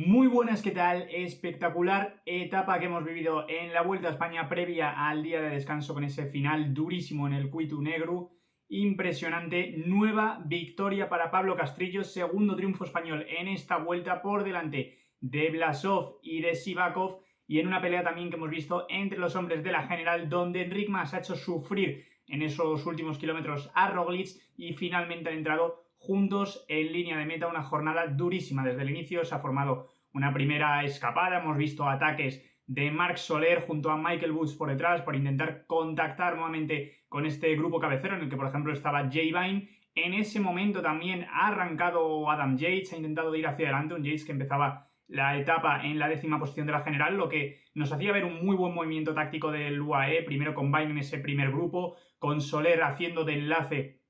Muy buenas, ¿qué tal? Espectacular etapa que hemos vivido en la Vuelta a España previa al día de descanso con ese final durísimo en el Cuito Negro. Impresionante, nueva victoria para Pablo Castrillo, segundo triunfo español en esta vuelta por delante de Blasov y de Sivakov, y en una pelea también que hemos visto entre los hombres de la general, donde Enric Mas ha hecho sufrir en esos últimos kilómetros a Roglic y finalmente han entrado juntos en línea de meta. Una jornada durísima desde el inicio. Se ha formado una primera escapada, hemos visto ataques de Marc Soler junto a Michael Woods por detrás por intentar contactar nuevamente con este grupo cabecero en el que por ejemplo estaba Jay Vine. En ese momento también ha arrancado Adam Yates, ha intentado ir hacia adelante, un Yates que empezaba la etapa en la 10ª posición de la general, lo que nos hacía ver un muy buen movimiento táctico del UAE, primero con Vine en ese primer grupo, con Soler haciendo de enlace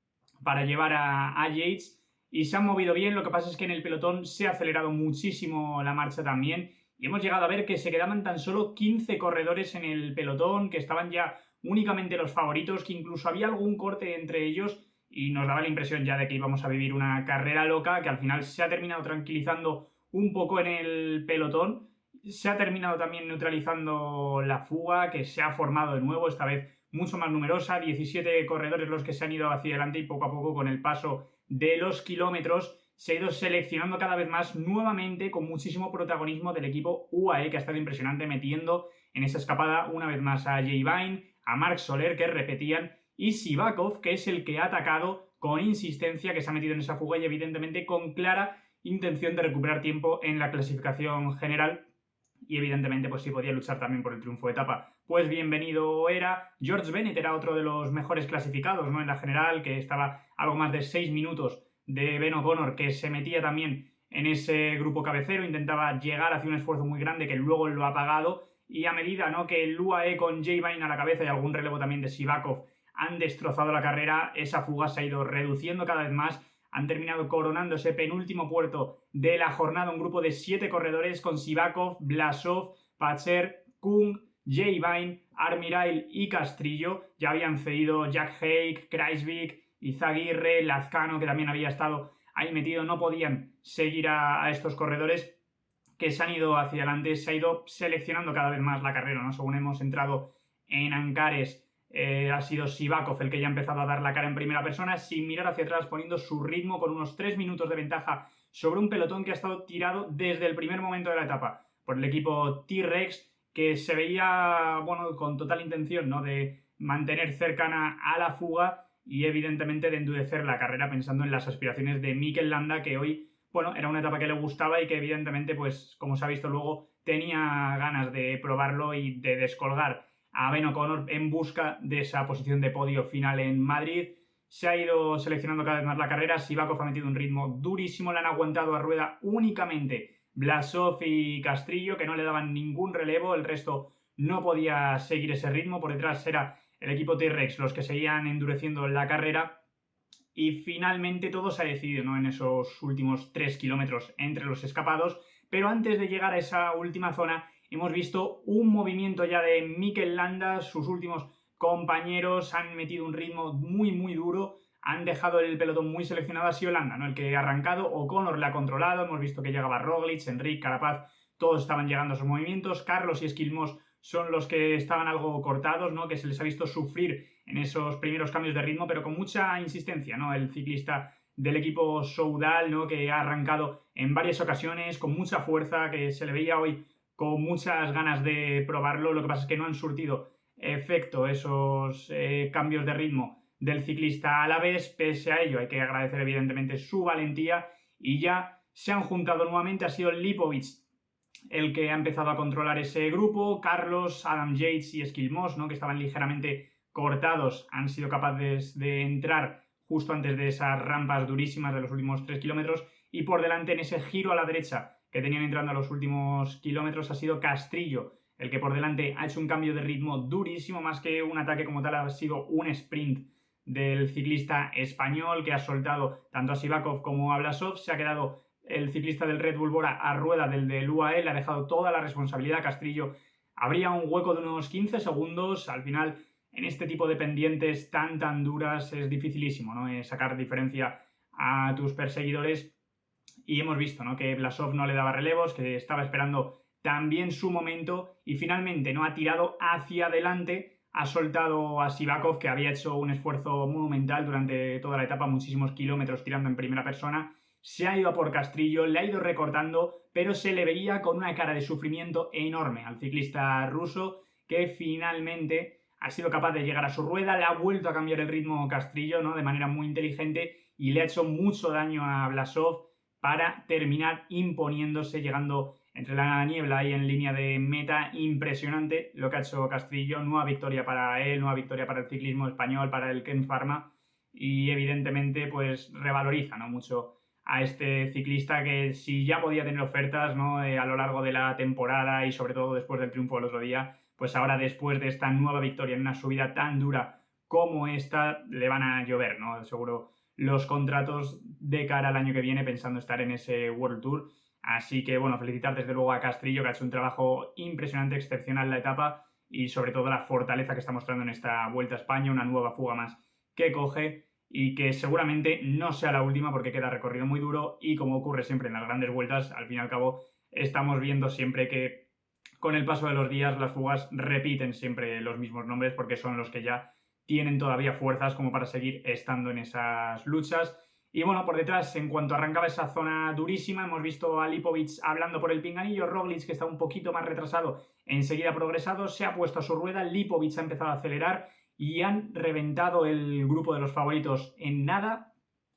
para llevar a Yates, y se han movido bien. Lo que pasa es que en el pelotón se ha acelerado muchísimo la marcha también y hemos llegado a ver que se quedaban tan solo 15 corredores en el pelotón, que estaban ya únicamente los favoritos, que incluso había algún corte entre ellos y nos daba la impresión ya de que íbamos a vivir una carrera loca, que al final se ha terminado tranquilizando un poco en el pelotón. Se ha terminado también neutralizando la fuga que se ha formado de nuevo, esta vez mucho más numerosa, 17 corredores los que se han ido hacia adelante, y poco a poco con el paso de los kilómetros se ha ido seleccionando cada vez más nuevamente con muchísimo protagonismo del equipo UAE, que ha estado impresionante metiendo en esa escapada una vez más a Jay Vine, a Marc Soler, que repetían, y Sivakov, que es el que ha atacado con insistencia, que se ha metido en esa fuga y evidentemente con clara intención de recuperar tiempo en la clasificación general. Y evidentemente pues sí podía luchar también por el triunfo de etapa. Pues bienvenido era. George Bennett era otro de los mejores clasificados, ¿no?, en la general, que estaba algo más de 6 minutos de Ben O'Connor, que se metía también en ese grupo cabecero, intentaba llegar hacia un esfuerzo muy grande que luego lo ha pagado, y a medida, ¿no?, que el UAE con Jay Vine a la cabeza y algún relevo también de Sivakov han destrozado la carrera, esa fuga se ha ido reduciendo cada vez más. Han terminado coronando ese penúltimo puerto de la jornada un grupo de 7 corredores con Sivakov, Blasov, Pacher, Kung, Jay Vine, Armirail y Castrillo. Ya habían cedido Jack Haig, Kruijswijk, Izaguirre, Lazcano, que también había estado ahí metido. No podían seguir a estos corredores que se han ido hacia adelante. Se ha ido seleccionando cada vez más la carrera, ¿no? Según hemos entrado en Ancares, ha sido Sivakov el que ya ha empezado a dar la cara en primera persona, sin mirar hacia atrás, poniendo su ritmo con unos 3 minutos de ventaja sobre un pelotón que ha estado tirado desde el primer momento de la etapa por el equipo T-Rex, que se veía, bueno, con total intención, ¿no?, de mantener cercana a la fuga y evidentemente de endurecer la carrera, pensando en las aspiraciones de Mikel Landa, que hoy, bueno, era una etapa que le gustaba y que evidentemente, pues como se ha visto luego, tenía ganas de probarlo y de descolgar a Ben O'Connor en busca de esa posición de podio final en Madrid. Se ha ido seleccionando cada vez más la carrera. Sivakov ha metido un ritmo durísimo, le han aguantado a rueda únicamente Blasov y Castrillo, que no le daban ningún relevo, el resto no podía seguir ese ritmo. Por detrás era el equipo T-Rex los que seguían endureciendo la carrera, y finalmente todo se ha decidido, ¿no?, en esos últimos 3 kilómetros entre los escapados. Pero antes de llegar a esa última zona hemos visto un movimiento ya de Mikel Landa. Sus últimos compañeros han metido un ritmo muy duro, han dejado el pelotón muy seleccionado. Ha sido Landa, ¿no?, el que ha arrancado. O'Connor le ha controlado, hemos visto que llegaba Roglic, Enric, Carapaz, todos estaban llegando a sus movimientos. Carlos y Esquilmos son los que estaban algo cortados, ¿no?, que se les ha visto sufrir en esos primeros cambios de ritmo, pero con mucha insistencia, ¿no?, el ciclista del equipo Soudal, ¿no?, que ha arrancado en varias ocasiones con mucha fuerza, que se le veía hoy con muchas ganas de probarlo. Lo que pasa es que no han surtido efecto esos cambios de ritmo del ciclista Alavés. Pese a ello, hay que agradecer evidentemente su valentía, y ya se han juntado nuevamente. Ha sido Lipovic el que ha empezado a controlar ese grupo. Carlos, Adam Yates y Esquilmos, ¿no?, que estaban ligeramente cortados, han sido capaces de entrar justo antes de esas rampas durísimas de los últimos 3 kilómetros. Y por delante, en ese giro a la derecha que tenían entrando a los últimos kilómetros, ha sido Castrillo el que por delante ha hecho un cambio de ritmo durísimo. Más que un ataque como tal, ha sido un sprint del ciclista español, que ha soltado tanto a Sivakov como a Blasov. Se ha quedado el ciclista del Red Bull Bora a rueda del UAE, le ha dejado toda la responsabilidad a Castrillo. Habría un hueco de unos 15 segundos. Al final, en este tipo de pendientes tan duras, es dificilísimo, ¿no?, sacar diferencia a tus perseguidores. y hemos visto, ¿no?, que Blasov no le daba relevos, que estaba esperando también su momento y finalmente no ha tirado hacia adelante, ha soltado a Sivakov, que había hecho un esfuerzo monumental durante toda la etapa, muchísimos kilómetros tirando en primera persona, se ha ido a por Castrillo, le ha ido recortando, pero se le veía con una cara de sufrimiento enorme al ciclista ruso, que finalmente ha sido capaz de llegar a su rueda, le ha vuelto a cambiar el ritmo Castrillo, ¿no?, de manera muy inteligente, y le ha hecho mucho daño a Blasov para terminar imponiéndose, llegando entre la niebla y en línea de meta. Impresionante lo que ha hecho Castrillo, nueva victoria para él, nueva victoria para el ciclismo español, para el Ken Pharma, y evidentemente pues revaloriza, ¿no?, mucho a este ciclista, que si ya podía tener ofertas, ¿no?, a lo largo de la temporada y sobre todo después del triunfo del otro día, pues ahora después de esta nueva victoria en una subida tan dura como esta, le van a llover, ¿no?, seguro, los contratos de cara al año que viene, pensando estar en ese World Tour. Así que bueno, felicitar desde luego a Castrillo, que ha hecho un trabajo impresionante, excepcional la etapa, y sobre todo la fortaleza que está mostrando en esta Vuelta a España, una nueva fuga más que coge, y que seguramente no sea la última porque queda recorrido muy duro, y como ocurre siempre en las grandes vueltas, al fin y al cabo estamos viendo siempre que con el paso de los días las fugas repiten siempre los mismos nombres, porque son los que ya tienen todavía fuerzas como para seguir estando en esas luchas. Y bueno, por detrás, en cuanto arrancaba esa zona durísima, hemos visto a Lipovic hablando por el pinganillo, Roglic, que está un poquito más retrasado, enseguida progresado, se ha puesto a su rueda, Lipovic ha empezado a acelerar y han reventado el grupo de los favoritos en nada.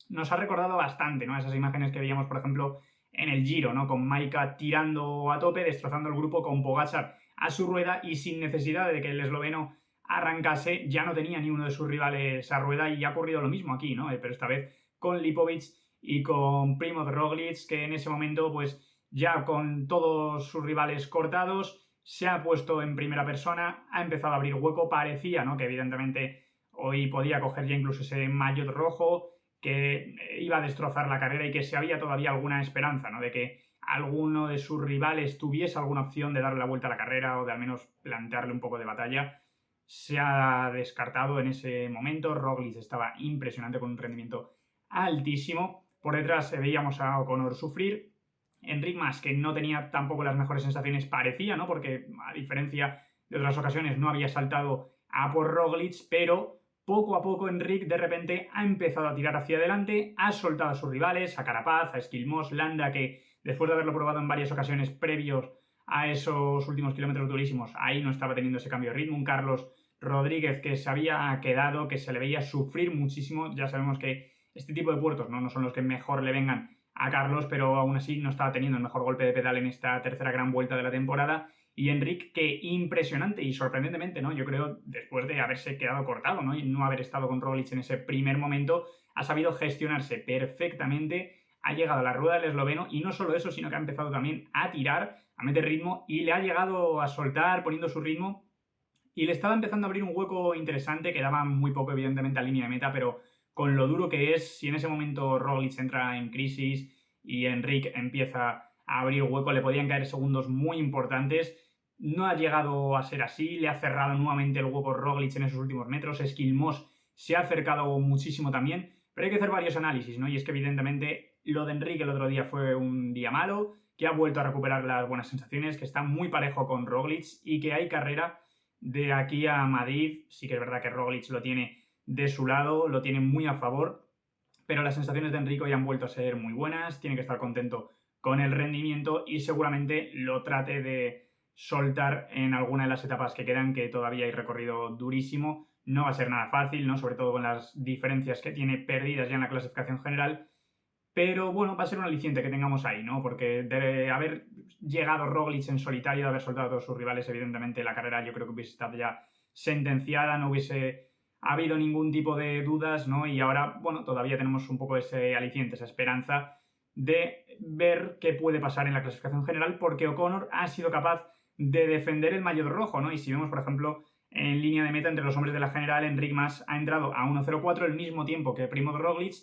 Nos ha recordado bastante, ¿no?, esas imágenes que veíamos, por ejemplo, en el Giro, ¿no?, con Maika tirando a tope, destrozando el grupo, con Pogačar a su rueda y sin necesidad de que el esloveno arrancase, ya no tenía ni uno de sus rivales a rueda, y ha ocurrido lo mismo aquí, ¿no?, pero esta vez con Lipovic y con Primoz Roglic, que en ese momento, pues ya con todos sus rivales cortados, se ha puesto en primera persona, ha empezado a abrir hueco, parecía, ¿no?, que evidentemente hoy podía coger ya incluso ese maillot rojo, que iba a destrozar la carrera y que si había todavía alguna esperanza, ¿no?, de que alguno de sus rivales tuviese alguna opción de darle la vuelta a la carrera o de al menos plantearle un poco de batalla, se ha descartado en ese momento. Roglic estaba impresionante con un rendimiento altísimo. Por detrás veíamos a O'Connor sufrir. Enric Mas, que no tenía tampoco las mejores sensaciones, parecía, ¿no?, porque a diferencia de otras ocasiones no había saltado a por Roglic, pero poco a poco Enric de repente ha empezado a tirar hacia adelante, ha soltado a sus rivales, a Carapaz, a Esquilmós, Landa, que después de haberlo probado en varias ocasiones previos a esos últimos kilómetros durísimos, ahí no estaba teniendo ese cambio de ritmo. Un Carlos Rodríguez que se había quedado, que se le veía sufrir muchísimo. Ya sabemos que este tipo de puertos no son los que mejor le vengan a Carlos, pero aún así no estaba teniendo el mejor golpe de pedal en esta tercera gran vuelta de la temporada. Y Enric, que impresionante y sorprendentemente, ¿no?, yo creo, después de haberse quedado cortado, ¿no?, y no haber estado con Roglic en ese primer momento, ha sabido gestionarse perfectamente, ha llegado a la rueda del esloveno, y no solo eso, sino que ha empezado también a tirar, a meter ritmo, y le ha llegado a soltar poniendo su ritmo, y le estaba empezando a abrir un hueco interesante. Quedaba muy poco evidentemente a línea de meta, pero con lo duro que es, si en ese momento Roglic entra en crisis y Enric empieza a abrir hueco, le podían caer segundos muy importantes. No ha llegado a ser así, le ha cerrado nuevamente el hueco Roglic en esos últimos metros. Esquilmós se ha acercado muchísimo también, pero hay que hacer varios análisis, ¿no? Y es que evidentemente lo de Enric el otro día fue un día malo, que ha vuelto a recuperar las buenas sensaciones, que está muy parejo con Roglic y que hay carrera de aquí a Madrid. Sí que es verdad que Roglic lo tiene de su lado, lo tiene muy a favor, pero las sensaciones de Enric hoy han vuelto a ser muy buenas, tiene que estar contento con el rendimiento y seguramente lo trate de soltar en alguna de las etapas que quedan, que todavía hay recorrido durísimo. No va a ser nada fácil, ¿no?, sobre todo con las diferencias que tiene perdidas ya en la clasificación general, pero bueno, va a ser un aliciente que tengamos ahí, ¿no?, porque de haber llegado Roglic en solitario, de haber soltado a todos sus rivales, evidentemente la carrera yo creo que hubiese estado ya sentenciada, no hubiese habido ningún tipo de dudas, ¿no? Y ahora, bueno, todavía tenemos un poco ese aliciente, esa esperanza de ver qué puede pasar en la clasificación general, porque O'Connor ha sido capaz de defender el maillot rojo, ¿no? Y si vemos, por ejemplo, en línea de meta entre los hombres de la general, Enric Mas ha entrado a 1.04, el mismo tiempo que Primoz Roglic.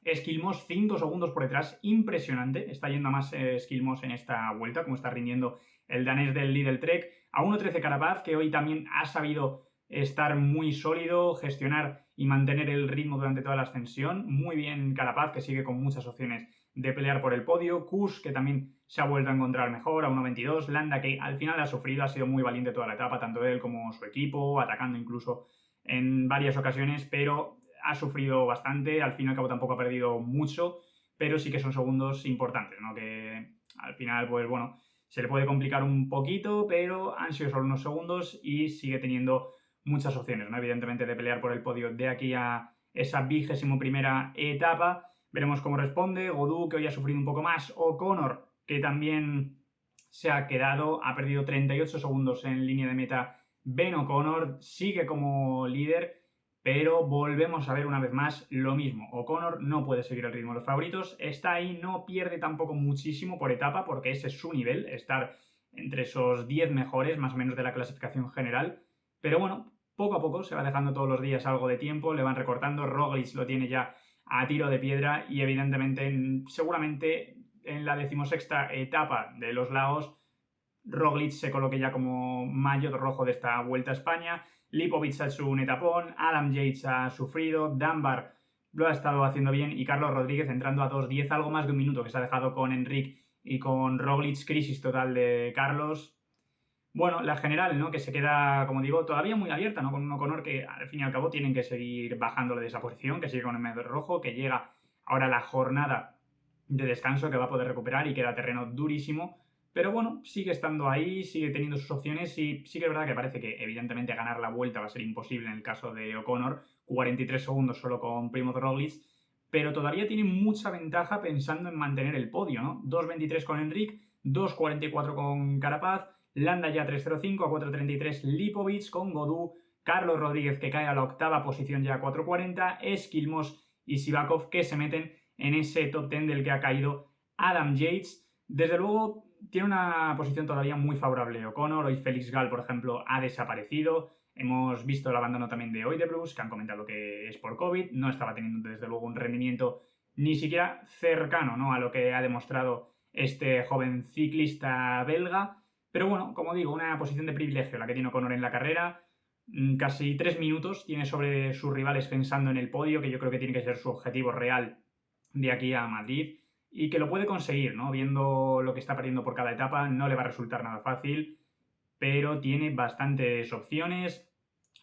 Esquilmós 5 segundos por detrás, impresionante, está yendo a más Esquilmós en esta vuelta, como está rindiendo el danés del Lidl Trek. A 1.13 Carapaz, que hoy también ha sabido estar muy sólido, gestionar y mantener el ritmo durante toda la ascensión. Muy bien Carapaz, que sigue con muchas opciones de pelear por el podio, Kuss, que también se ha vuelto a encontrar mejor a 1.22, Landa, que al final ha sufrido, ha sido muy valiente toda la etapa, tanto él como su equipo, atacando incluso en varias ocasiones, pero ha sufrido bastante, al fin y al cabo tampoco ha perdido mucho, pero sí que son segundos importantes, ¿no? Que al final, pues bueno, se le puede complicar un poquito, pero han sido solo unos segundos y sigue teniendo muchas opciones, ¿no? Evidentemente de pelear por el podio de aquí a esa 21ª etapa. Veremos cómo responde. Godou, que hoy ha sufrido un poco más. O'Connor, que también se ha quedado, ha perdido 38 segundos en línea de meta. Ben O'Connor sigue como líder, pero volvemos a ver una vez más lo mismo. O'Connor no puede seguir el ritmo de los favoritos, está ahí, no pierde tampoco muchísimo por etapa, porque ese es su nivel, estar entre esos 10 mejores, más o menos, de la clasificación general. Pero bueno, poco a poco se va dejando todos los días algo de tiempo, le van recortando. Roglic lo tiene ya a tiro de piedra y evidentemente, seguramente en la 16ª etapa de los Lagos, Roglic se coloque ya como maillot rojo de esta Vuelta a España. Lipovic ha hecho un etapón, Adam Yates ha sufrido, Dunbar lo ha estado haciendo bien y Carlos Rodríguez entrando a 2.10, algo más de un minuto que se ha dejado con Enric y con Roglic. Crisis total de Carlos. Bueno, la general, ¿no? Que se queda, como digo, todavía muy abierta, ¿no? Con un O'Connor que al fin y al cabo tienen que seguir bajándole de esa posición, que sigue con el medio rojo, que llega ahora la jornada de descanso, que va a poder recuperar y queda terreno durísimo. Pero bueno, sigue estando ahí, sigue teniendo sus opciones y sí que es verdad que parece que evidentemente ganar la vuelta va a ser imposible en el caso de O'Connor, 43 segundos solo con Primoz Roglic, pero todavía tiene mucha ventaja pensando en mantener el podio, ¿no? 2.23 con Enric, 2.44 con Carapaz, Landa ya 3.05, a 4.33 Lipovic con Godou, Carlos Rodríguez que cae a la 8ª posición ya a 4.40, Esquilmos y Sivakov que se meten en ese top 10 del que ha caído Adam Yates. Desde luego tiene una posición todavía muy favorable O'Connor. Hoy Félix Gall, por ejemplo, ha desaparecido. Hemos visto el abandono también de Oidebrusk, que han comentado que es por COVID. No estaba teniendo desde luego un rendimiento ni siquiera cercano, ¿no?, a lo que ha demostrado este joven ciclista belga. Pero bueno, como digo, una posición de privilegio la que tiene O'Connor en la carrera. Casi 3 minutos tiene sobre sus rivales pensando en el podio, que yo creo que tiene que ser su objetivo real de aquí a Madrid, y que lo puede conseguir, ¿no? Viendo lo que está perdiendo por cada etapa, no le va a resultar nada fácil, pero tiene bastantes opciones.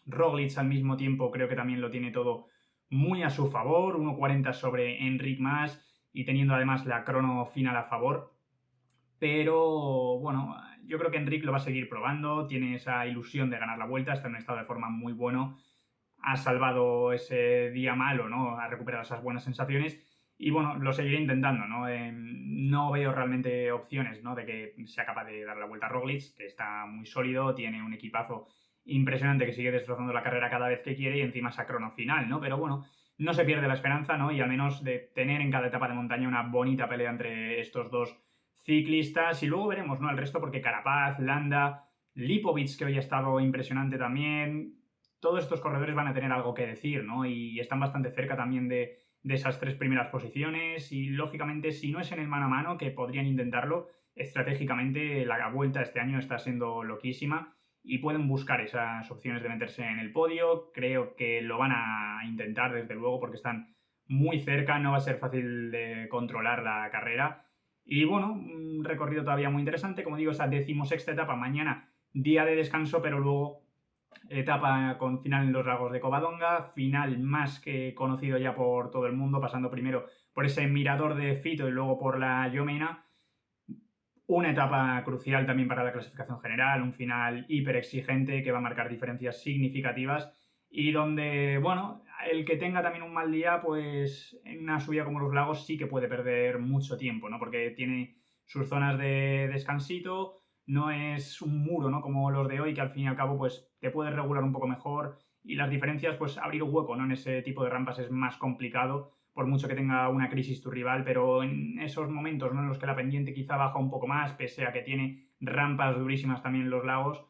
Roglic al mismo tiempo creo que también lo tiene todo muy a su favor, 1.40 sobre Enric Mas y teniendo además la crono final a favor. Pero bueno, yo creo que Enric lo va a seguir probando, tiene esa ilusión de ganar la vuelta, está en un estado de forma muy bueno, ha salvado ese día malo, ¿no? Ha recuperado esas buenas sensaciones y bueno, lo seguiré intentando, ¿no? No veo realmente opciones, ¿no?, de que sea capaz de dar la vuelta a Roglic, que está muy sólido, tiene un equipazo impresionante que sigue destrozando la carrera cada vez que quiere y encima esa crono final, ¿no? Pero bueno, no se pierde la esperanza, ¿no? Y al menos de tener en cada etapa de montaña una bonita pelea entre estos dos ciclistas y luego veremos, ¿no?, el resto, porque Carapaz, Landa, Lipovic, que hoy ha estado impresionante también, todos estos corredores van a tener algo que decir, ¿no? Y están bastante cerca también de esas 3 primeras posiciones y lógicamente si no es en el mano a mano, que podrían intentarlo, estratégicamente la vuelta este año está siendo loquísima y pueden buscar esas opciones de meterse en el podio. Creo que lo van a intentar desde luego porque están muy cerca, no va a ser fácil de controlar la carrera. Y bueno, un recorrido todavía muy interesante, como digo, esa 16ª etapa, mañana día de descanso, pero luego etapa con final en los Lagos de Covadonga, final más que conocido ya por todo el mundo, pasando primero por ese mirador de Fito y luego por la Llomena. Una etapa crucial también para la clasificación general, un final hiper exigente que va a marcar diferencias significativas y donde, bueno, el que tenga también un mal día, pues en una subida como los Lagos sí que puede perder mucho tiempo, ¿no? Porque tiene sus zonas de descansito, no es un muro, ¿no?, como los de hoy, que al fin y al cabo pues te puedes regular un poco mejor y las diferencias, pues abrir un hueco, ¿no?, en ese tipo de rampas es más complicado, por mucho que tenga una crisis tu rival, pero en esos momentos, ¿no?, en los que la pendiente quizá baja un poco más, pese a que tiene rampas durísimas también en los Lagos,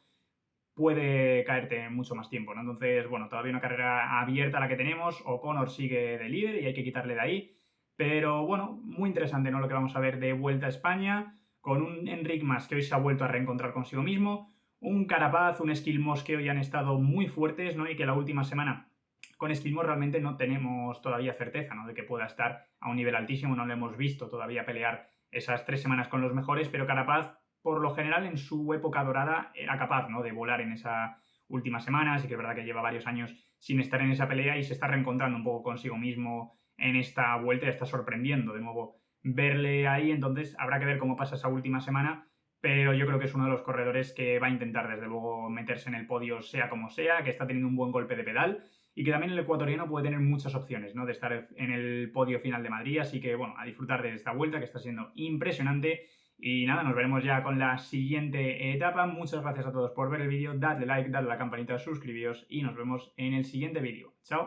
puede caerte mucho más tiempo, ¿no? Entonces, bueno, todavía una carrera abierta la que tenemos. O'Connor sigue de líder y hay que quitarle de ahí. Pero bueno, muy interesante, ¿no?, lo que vamos a ver de Vuelta a España, con un Enric Mas que hoy se ha vuelto a reencontrar consigo mismo, un Carapaz, un Esquilmos que hoy han estado muy fuertes, ¿no?, y que la última semana con Skidmore realmente no tenemos todavía certeza, ¿no?, de que pueda estar a un nivel altísimo, no lo hemos visto todavía pelear esas 3 semanas con los mejores, pero Carapaz, por lo general, en su época dorada, era capaz, ¿no?, de volar en esa última semana. Sí que es verdad que lleva varios años sin estar en esa pelea y se está reencontrando un poco consigo mismo en esta vuelta y está sorprendiendo de nuevo verle ahí. Entonces habrá que ver cómo pasa esa última semana, pero yo creo que es uno de los corredores que va a intentar desde luego meterse en el podio sea como sea, que está teniendo un buen golpe de pedal y que también el ecuatoriano puede tener muchas opciones, ¿no?, de estar en el podio final de Madrid. Así que bueno, a disfrutar de esta vuelta que está siendo impresionante. Y nada, nos veremos ya con la siguiente etapa. Muchas gracias a todos por ver el vídeo, dadle like, dadle a la campanita, suscribíos y nos vemos en el siguiente vídeo. Chao.